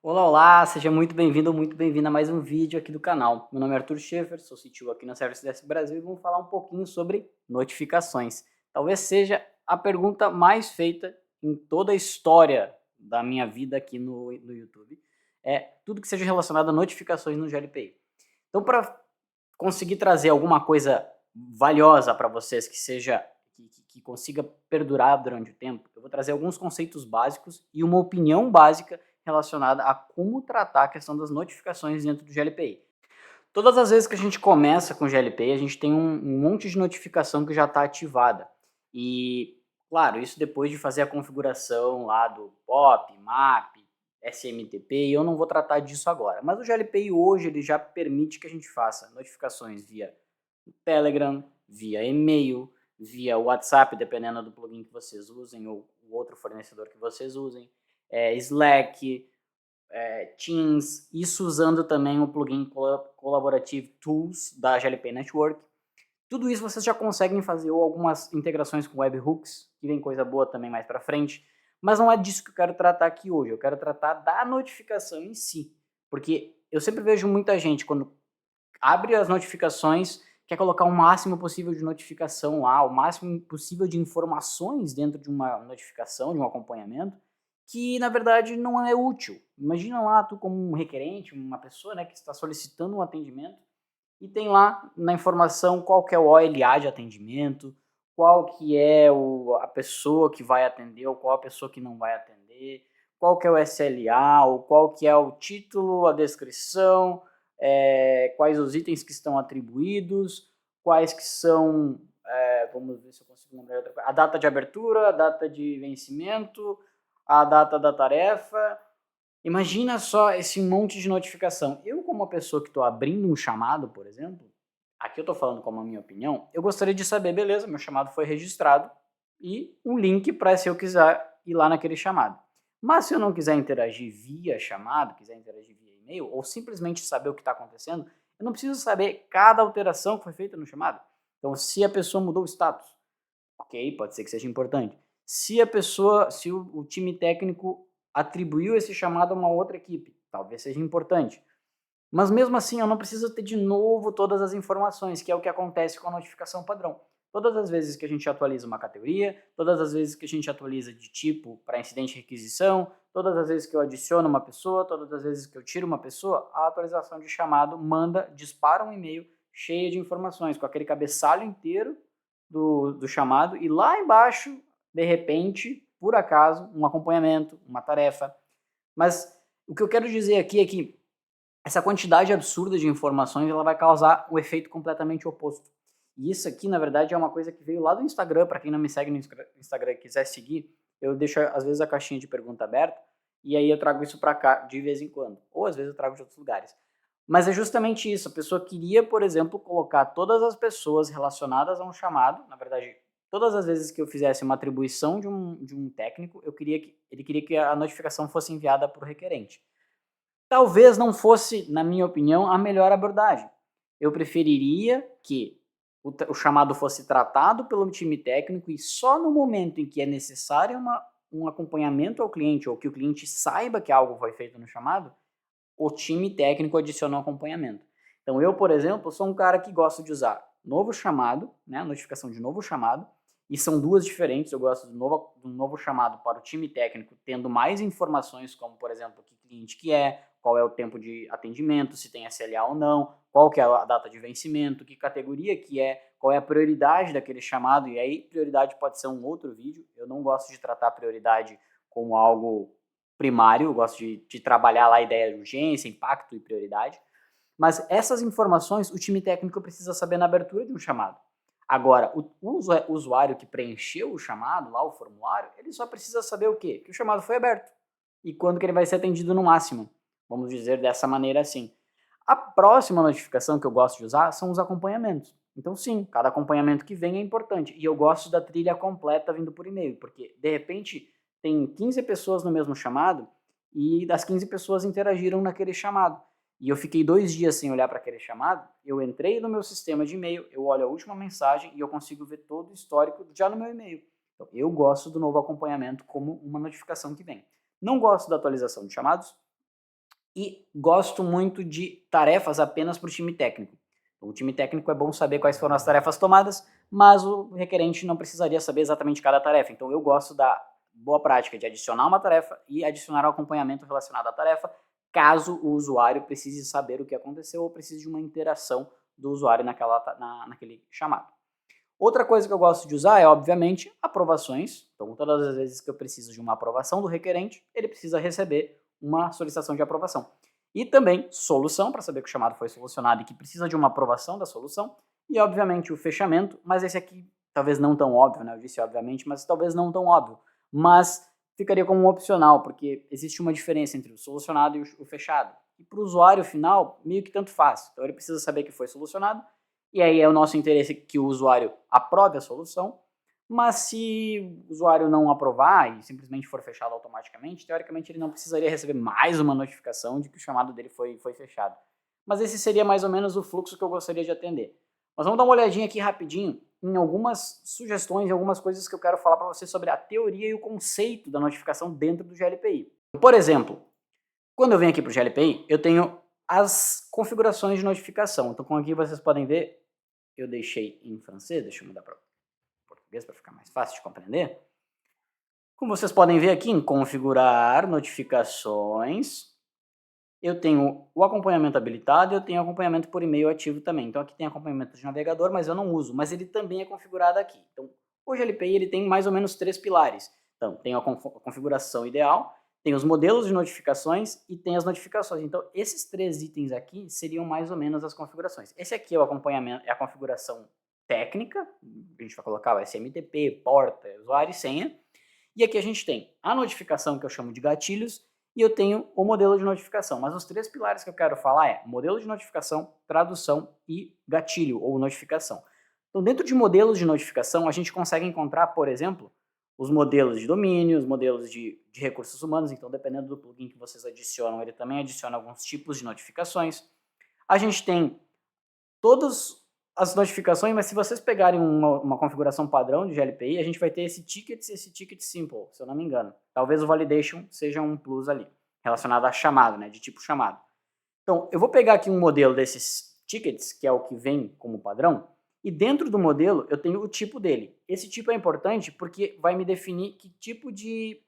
Olá, olá, seja muito bem-vindo ou muito bem-vinda a mais um vídeo aqui do canal. Meu nome é Arthur Schaefer, sou CTO aqui na Service Desk Brasil e vamos falar um pouquinho sobre notificações. Talvez seja a pergunta mais feita em toda a história da minha vida aqui no YouTube. É tudo que seja relacionado a notificações no GLPI. Então, para conseguir trazer alguma coisa valiosa para vocês que consiga perdurar durante o tempo, eu vou trazer alguns conceitos básicos e uma opinião básica relacionada a como tratar a questão das notificações dentro do GLPI. Todas as vezes que a gente começa com o GLPI, a gente tem um monte de notificação que já está ativada. E, claro, isso depois de fazer a configuração lá do POP, MAP, SMTP, e eu não vou tratar disso agora. Mas o GLPI hoje ele já permite que a gente faça notificações via Telegram, via e-mail, via WhatsApp, dependendo do plugin que vocês usem ou o outro fornecedor que vocês usem, Slack, Teams, isso usando também o plugin Collaborative Tools da GLP Network. Tudo isso vocês já conseguem fazer ou algumas integrações com webhooks, que vem coisa boa também mais para frente, mas não é disso que eu quero tratar aqui hoje, eu quero tratar da notificação em si, porque eu sempre vejo muita gente quando abre as notificações, quer colocar o máximo possível de notificação lá, o máximo possível de informações dentro de uma notificação, de um acompanhamento, que na verdade não é útil. Imagina lá tu como um requerente, uma pessoa, né, que está solicitando um atendimento e tem lá na informação qual que é o OLA de atendimento, qual que é a pessoa que vai atender ou qual a pessoa que não vai atender, qual que é o SLA, ou qual que é o título, a descrição, quais os itens que estão atribuídos, quais que são, vamos ver se eu consigo lembrar outra coisa, a data de abertura, a data de vencimento, a data da tarefa. Imagina só esse monte de notificação. Eu, como uma pessoa que estou abrindo um chamado, por exemplo, aqui eu estou falando como a minha opinião, eu gostaria de saber, beleza, meu chamado foi registrado e um link para se eu quiser ir lá naquele chamado. Mas se eu não quiser interagir via chamado, quiser interagir via e-mail, ou simplesmente saber o que está acontecendo, eu não preciso saber cada alteração que foi feita no chamado. Então, se a pessoa mudou o status, ok, pode ser que seja importante. Se o time técnico atribuiu esse chamado a uma outra equipe, talvez seja importante. Mas mesmo assim, eu não preciso ter de novo todas as informações, que é o que acontece com a notificação padrão. Todas as vezes que a gente atualiza uma categoria, todas as vezes que a gente atualiza de tipo para incidente de requisição, todas as vezes que eu adiciono uma pessoa, todas as vezes que eu tiro uma pessoa, a atualização de chamado dispara um e-mail cheio de informações, com aquele cabeçalho inteiro do chamado, e lá embaixo, de repente, por acaso, um acompanhamento, uma tarefa. Mas o que eu quero dizer aqui é que essa quantidade absurda de informações ela vai causar o efeito completamente oposto. E isso aqui, na verdade, é uma coisa que veio lá do Instagram. Para quem não me segue no Instagram e quiser seguir, eu deixo às vezes a caixinha de pergunta aberta e aí eu trago isso para cá de vez em quando. Ou às vezes eu trago de outros lugares. Mas é justamente isso. A pessoa queria, por exemplo, colocar todas as pessoas relacionadas a um chamado. Na verdade, todas as vezes que eu fizesse uma atribuição de um técnico, ele queria que a notificação fosse enviada para o requerente. Talvez não fosse, na minha opinião, a melhor abordagem. Eu preferiria que o chamado fosse tratado pelo time técnico e só no momento em que é necessário um acompanhamento ao cliente ou que o cliente saiba que algo foi feito no chamado, o time técnico adiciona um acompanhamento. Então eu, por exemplo, sou um cara que gosta de usar novo chamado, né, notificação de novo chamado, e são duas diferentes. Eu gosto do novo chamado para o time técnico, tendo mais informações, como por exemplo, que cliente que é, qual é o tempo de atendimento, se tem SLA ou não, qual que é a data de vencimento, que categoria que é, qual é a prioridade daquele chamado, e aí prioridade pode ser um outro vídeo. Eu não gosto de tratar prioridade como algo primário, eu gosto de trabalhar lá a ideia de urgência, impacto e prioridade. Mas essas informações o time técnico precisa saber na abertura de um chamado. Agora, o usuário que preencheu o chamado, lá o formulário, ele só precisa saber o quê? Que o chamado foi aberto. E quando que ele vai ser atendido no máximo. Vamos dizer dessa maneira assim. A próxima notificação que eu gosto de usar são os acompanhamentos. Então sim, cada acompanhamento que vem é importante. E eu gosto da trilha completa vindo por e-mail, porque de repente tem 15 pessoas no mesmo chamado e das 15 pessoas interagiram naquele chamado. E eu fiquei 2 dias sem olhar para aquele chamado, eu entrei no meu sistema de e-mail, eu olho a última mensagem e eu consigo ver todo o histórico já no meu e-mail. Então, eu gosto do novo acompanhamento como uma notificação que vem. Não gosto da atualização de chamados, e gosto muito de tarefas apenas para o time técnico. Então, o time técnico é bom saber quais foram as tarefas tomadas, mas o requerente não precisaria saber exatamente cada tarefa. Então eu gosto da boa prática de adicionar uma tarefa e adicionar o acompanhamento relacionado à tarefa, caso o usuário precise saber o que aconteceu ou precise de uma interação do usuário naquele chamado. Outra coisa que eu gosto de usar é, obviamente, aprovações. Então, todas as vezes que eu preciso de uma aprovação do requerente, ele precisa receber uma solicitação de aprovação. E também solução, para saber que o chamado foi solucionado e que precisa de uma aprovação da solução. E, obviamente, o fechamento, mas esse aqui talvez não tão óbvio, né? Eu disse obviamente, mas talvez não tão óbvio. Mas ficaria como um opcional, porque existe uma diferença entre o solucionado e o fechado. E para o usuário final, meio que tanto faz. Então, ele precisa saber que foi solucionado, e aí é o nosso interesse que o usuário aprove a solução, mas se o usuário não aprovar e simplesmente for fechado automaticamente, teoricamente ele não precisaria receber mais uma notificação de que o chamado dele foi fechado. Mas esse seria mais ou menos o fluxo que eu gostaria de atender. Mas vamos dar uma olhadinha aqui rapidinho em algumas sugestões e algumas coisas que eu quero falar para você sobre a teoria e o conceito da notificação dentro do GLPI. Por exemplo, quando eu venho aqui para o GLPI, eu tenho as configurações de notificação. Então, como aqui vocês podem ver, eu deixei em francês, deixa eu mudar para português para ficar mais fácil de compreender. Como vocês podem ver aqui em configurar notificações, eu tenho o acompanhamento habilitado e eu tenho acompanhamento por e-mail ativo também. Então aqui tem acompanhamento de navegador, mas eu não uso, mas ele também é configurado aqui. Então o GLPI ele tem mais ou menos 3 pilares. Então tem a configuração ideal, tem os modelos de notificações e tem as notificações. Então esses 3 itens aqui seriam mais ou menos as configurações. Esse aqui é o acompanhamento, é a configuração técnica, a gente vai colocar o SMTP, porta, usuário e senha. E aqui a gente tem a notificação que eu chamo de gatilhos e eu tenho o modelo de notificação. Mas os 3 pilares que eu quero falar é modelo de notificação, tradução e gatilho ou notificação. Então dentro de modelos de notificação a gente consegue encontrar, por exemplo, os modelos de domínio, os modelos de recursos humanos. Então dependendo do plugin que vocês adicionam, ele também adiciona alguns tipos de notificações. A gente tem todas as notificações, mas se vocês pegarem uma configuração padrão de GLPI, a gente vai ter esse ticket simple, se eu não me engano. Talvez o validation seja um plus ali, relacionado a chamado, né, de tipo chamado. Então, eu vou pegar aqui um modelo desses tickets, que é o que vem como padrão, e dentro do modelo eu tenho o tipo dele. Esse tipo é importante porque vai me definir que tipo de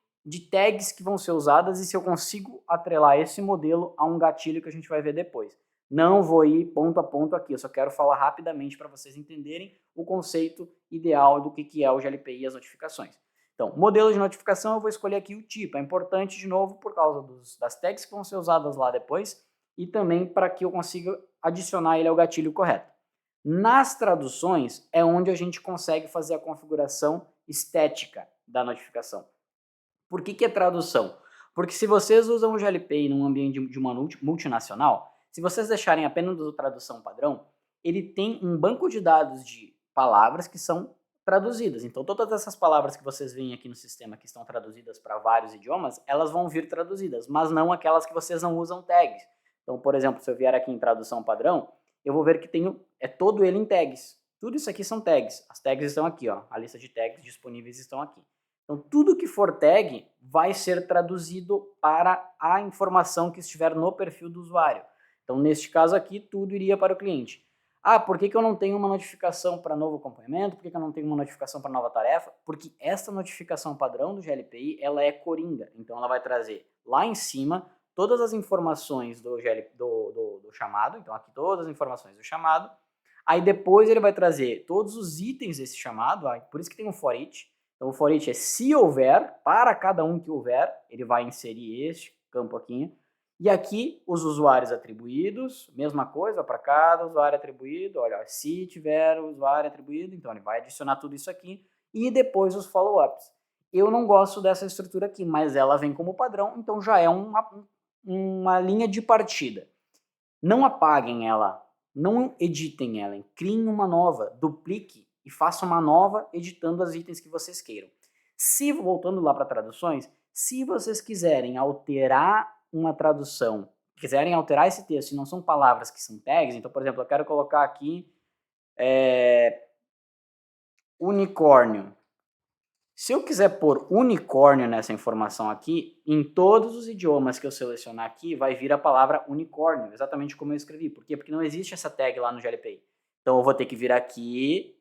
tags que vão ser usadas e se eu consigo atrelar esse modelo a um gatilho que a gente vai ver depois. Não vou ir ponto a ponto aqui, eu só quero falar rapidamente para vocês entenderem o conceito ideal do que é o GLPI e as notificações. Então, modelo de notificação, eu vou escolher aqui o tipo. É importante, de novo, por causa das tags que vão ser usadas lá depois e também para que eu consiga adicionar ele ao gatilho correto. Nas traduções é onde a gente consegue fazer a configuração estética da notificação. Por que é tradução? Porque se vocês usam o GLPI num ambiente de uma multinacional, se vocês deixarem apenas a tradução padrão, ele tem um banco de dados de palavras que são traduzidas. Então, todas essas palavras que vocês veem aqui no sistema que estão traduzidas para vários idiomas, elas vão vir traduzidas, mas não aquelas que vocês não usam tags. Então, por exemplo, se eu vier aqui em tradução padrão, eu vou ver que todo ele em tags. Tudo isso aqui são tags. As tags estão aqui, ó. A lista de tags disponíveis estão aqui. Então, tudo que for tag vai ser traduzido para a informação que estiver no perfil do usuário. Então, neste caso aqui, tudo iria para o cliente. Ah, por que eu não tenho uma notificação para novo acompanhamento? Por que eu não tenho uma notificação para nova tarefa? Porque essa notificação padrão do GLPI, ela é coringa. Então, ela vai trazer lá em cima todas as informações do chamado. Então, aqui todas as informações do chamado. Aí, depois, ele vai trazer todos os itens desse chamado. Por isso que tem um for each. Então, o for each é se houver, para cada um que houver, ele vai inserir este campo aqui. E aqui, os usuários atribuídos, mesma coisa para cada usuário atribuído. Olha, se tiver o usuário atribuído, então ele vai adicionar tudo isso aqui. E depois os follow-ups. Eu não gosto dessa estrutura aqui, mas ela vem como padrão, então já é uma linha de partida. Não apaguem ela, não editem ela, criem uma nova, duplique e façam uma nova editando os itens que vocês queiram. Se, voltando lá para traduções, se vocês quiserem alterar uma tradução, quiserem alterar esse texto e não são palavras que são tags, então, por exemplo, eu quero colocar aqui unicórnio. Se eu quiser pôr unicórnio nessa informação aqui, em todos os idiomas que eu selecionar aqui, vai vir a palavra unicórnio, exatamente como eu escrevi. Por quê? Porque não existe essa tag lá no GLPI. Então eu vou ter que vir aqui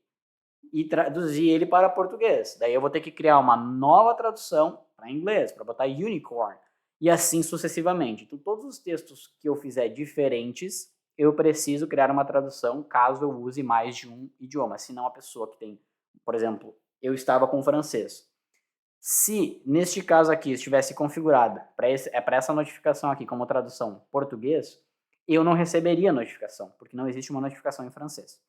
e traduzir ele para português. Daí eu vou ter que criar uma nova tradução para inglês, para botar unicorn. E assim sucessivamente. Então todos os textos que eu fizer diferentes, eu preciso criar uma tradução caso eu use mais de um idioma. Senão a pessoa que tem, por exemplo, eu estava com francês. Se, neste caso aqui, estivesse configurada para essa notificação aqui como tradução português, eu não receberia notificação, porque não existe uma notificação em francês.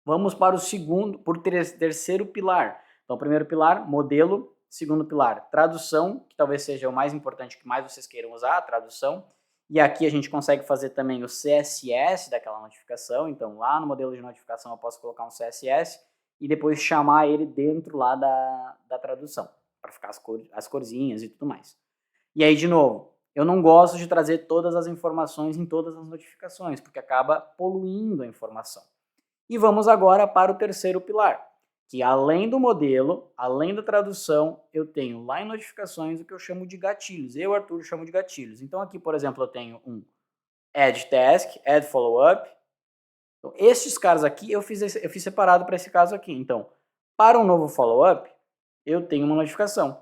Vamos para o terceiro pilar. Então, primeiro pilar, modelo. Segundo pilar, tradução, que talvez seja o mais importante, que mais vocês queiram usar, a tradução. E aqui a gente consegue fazer também o CSS daquela notificação. Então, lá no modelo de notificação eu posso colocar um CSS e depois chamar ele dentro lá da tradução, para ficar as corzinhas e tudo mais. E aí, de novo, eu não gosto de trazer todas as informações em todas as notificações, porque acaba poluindo a informação. E vamos agora para o terceiro pilar, que além do modelo, além da tradução, eu tenho lá em notificações o que eu chamo de gatilhos. Eu, Arthur, chamo de gatilhos. Então aqui, por exemplo, eu tenho um add task, add follow-up. Então, estes caras aqui eu fiz separado para esse caso aqui. Então, para um novo follow-up, eu tenho uma notificação.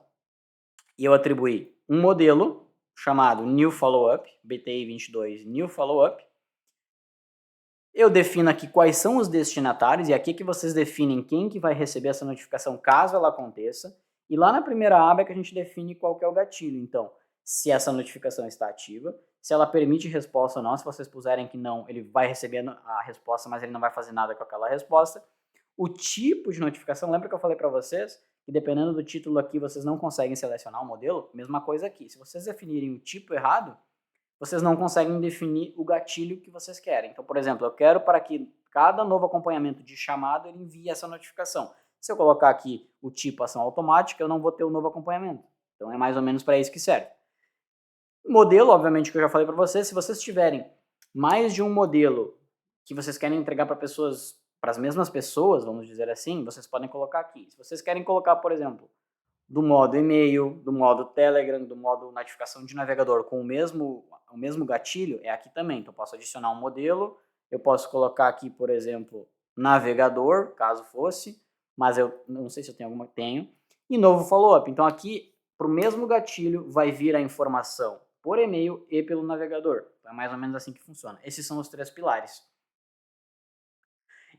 E eu atribuí um modelo chamado new follow-up, BTI 22 new follow-up. Eu defino aqui quais são os destinatários, e aqui é que vocês definem quem que vai receber essa notificação caso ela aconteça. E lá na primeira aba é que a gente define qual que é o gatilho. Então, se essa notificação está ativa, se ela permite resposta ou não. Se vocês puserem que não, ele vai receber a resposta, mas ele não vai fazer nada com aquela resposta. O tipo de notificação, lembra que eu falei para vocês que dependendo do título aqui vocês não conseguem selecionar o modelo? Mesma coisa aqui. Se vocês definirem o tipo errado, vocês não conseguem definir o gatilho que vocês querem. Então, por exemplo, eu quero para que cada novo acompanhamento de chamado ele envie essa notificação. Se eu colocar aqui o tipo ação automática, eu não vou ter o novo acompanhamento. Então é mais ou menos para isso que serve. Modelo, obviamente, que eu já falei para vocês, se vocês tiverem mais de um modelo que vocês querem entregar para as mesmas pessoas, vamos dizer assim, vocês podem colocar aqui. Se vocês querem colocar, por exemplo, do modo e-mail, do modo Telegram, do modo notificação de navegador com o mesmo gatilho, é aqui também. Então eu posso adicionar um modelo, eu posso colocar aqui, por exemplo, navegador, caso fosse, mas eu não sei se eu tenho alguma, tenho, e novo follow-up. Então aqui, para o mesmo gatilho, vai vir a informação por e-mail e pelo navegador. Então é mais ou menos assim que funciona. Esses são os três pilares.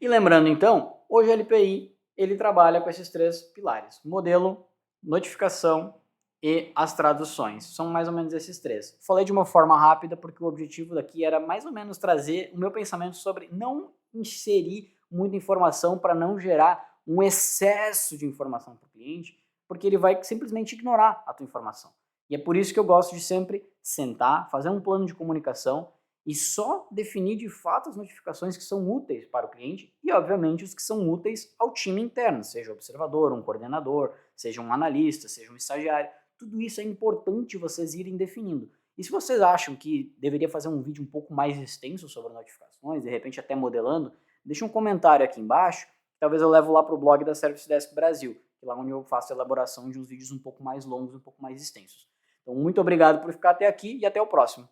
E lembrando então, o GLPI, ele trabalha com esses três pilares: modelo, notificação e as traduções. São mais ou menos esses três. Falei de uma forma rápida porque o objetivo daqui era mais ou menos trazer o meu pensamento sobre não inserir muita informação para não gerar um excesso de informação para o cliente, porque ele vai simplesmente ignorar a tua informação. E é por isso que eu gosto de sempre sentar, fazer um plano de comunicação e só definir de fato as notificações que são úteis para o cliente e, obviamente, os que são úteis ao time interno, seja observador, um coordenador, seja um analista, seja um estagiário. Tudo isso é importante vocês irem definindo. E se vocês acham que deveria fazer um vídeo um pouco mais extenso sobre notificações, de repente até modelando, deixa um comentário aqui embaixo, talvez eu levo lá para o blog da Service Desk Brasil, que é lá onde eu faço a elaboração de uns vídeos um pouco mais longos, um pouco mais extensos. Então, muito obrigado por ficar até aqui e até o próximo.